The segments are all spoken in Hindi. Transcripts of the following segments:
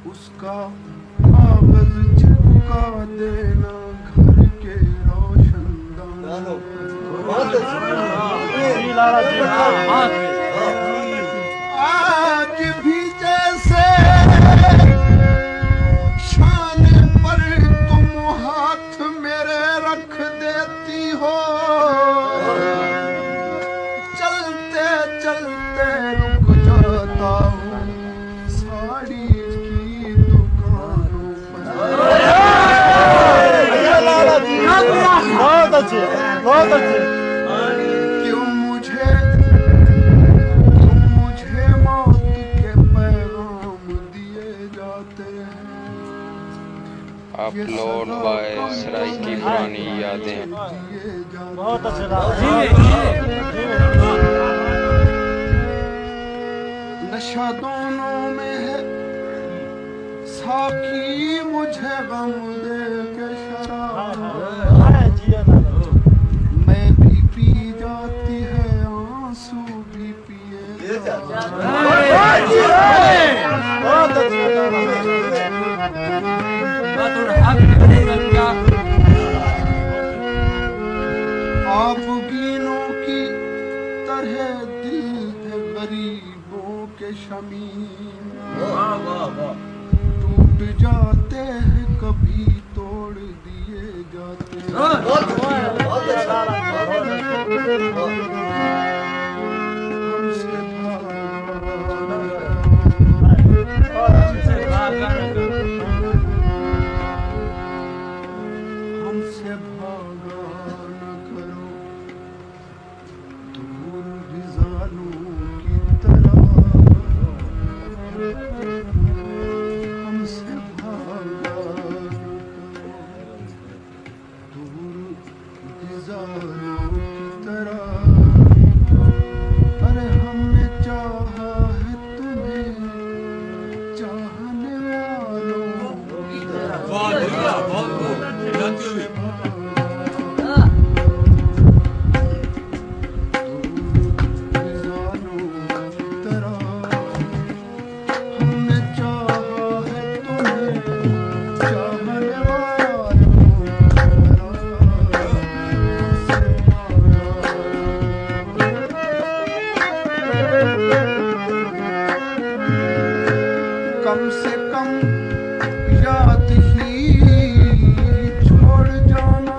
उसका कागज चिपका देना घर के रोशनदान। आज भी जैसे शान पर तुम हाथ मेरे रख देती हो, चलते चलते रुक जाता हूँ साड़ी की दुकानों पर। बहुत अच्छे, बहुत अच्छे। क्यों मुझे मौत के पैगाम दिए जाते हैं। अपलोड बाय सराय की पुरानी यादें। बहुत अच्छे। नशा दोनों में है, साकी मुझे गम दे के शराब मैं भी पी जाती है, आंसू भी पिए बहुत अच्छे। आप गीनों की तरह दिल है गरीबों के शमीन, टूट जाते हैं कभी तोड़ दिए जाते हैं। हमसे भागा न करो दूर रिजालों की तरह, हमसे भागा न करो दूर रिजालों की तरह। अरे हमने चाहा है तुम्हें चाहने वालों की तरह। कम से कम याद ही छोड़ जाना,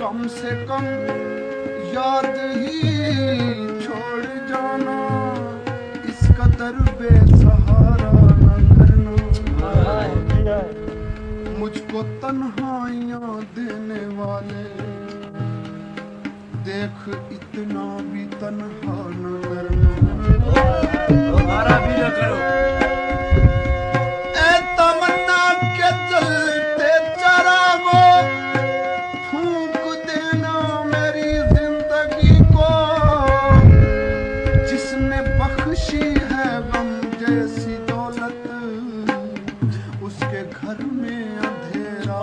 कम से कम याद ही छोड़ जाना, इस कदर बेसहारा न करना। मुझको तन्हाइयाँ देने वाले देख इतना भी तन्हा न करना। ए तमन्ना के चलते चरागो, फूंक देना मेरी जिंदगी को, जिसने बख्शी है गम जैसी दौलत, उसके घर में अंधेरा।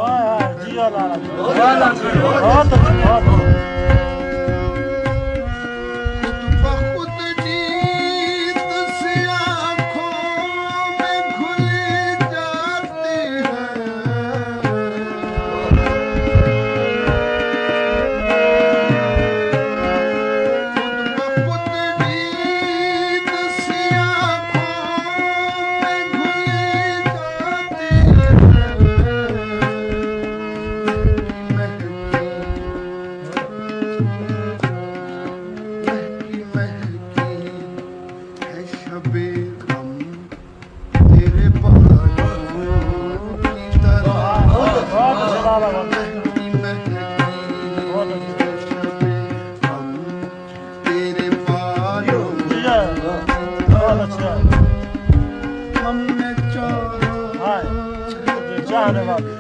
लाने वाली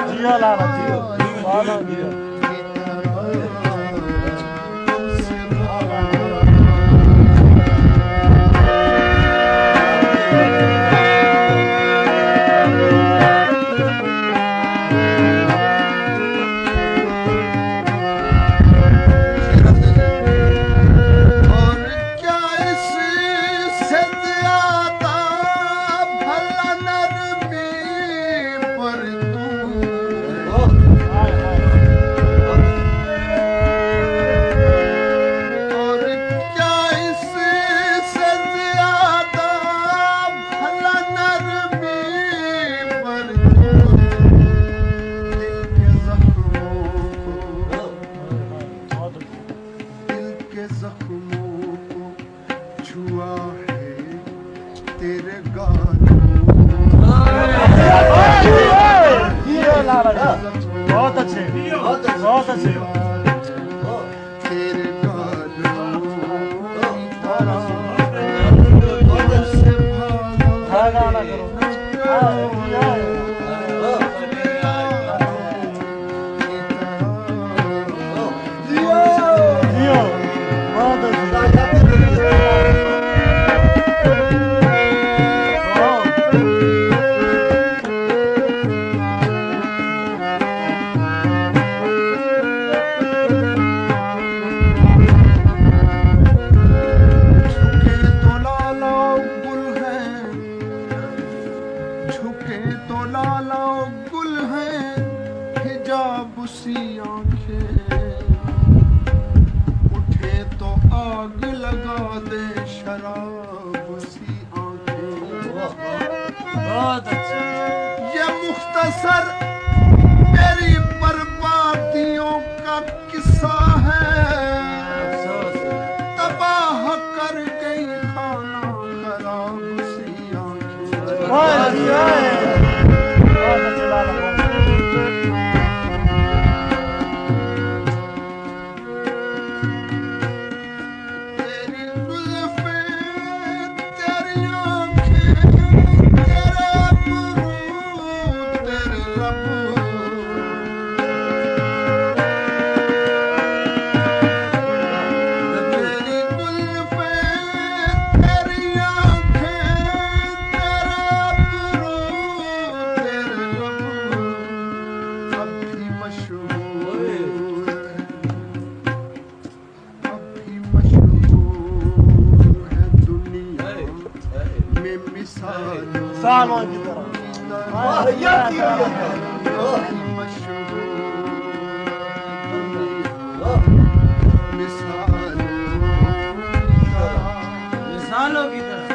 जिया लाना जिया वाला जिया बहुत अच्छे बहुत अच्छे गाना करो जियो बहुत ये मुख्तसर मेरी बर्बादियों का किस्सा है तबाह कर गई खाना खराब सी आंखें सालों की मिसालों की तरह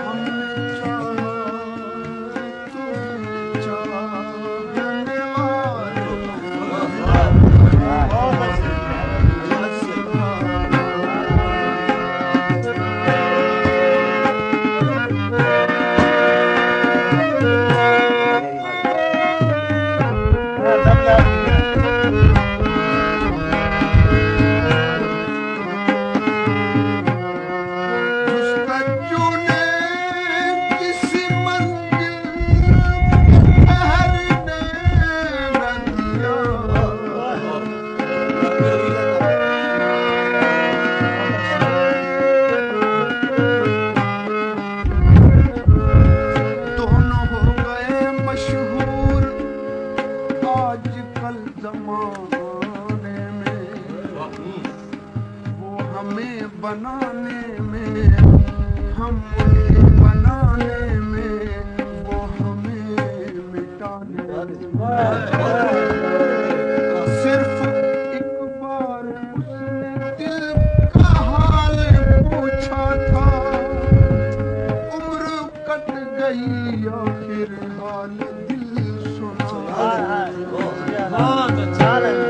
बनाने में हम उन्हें बनाने में वो हमें मिटाने सिर्फ एक बार उसने दिल का हाल पूछा था उम्र कट गई आखिर हाल दिल सुना बहुत अच्छा लगा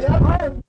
यार भाई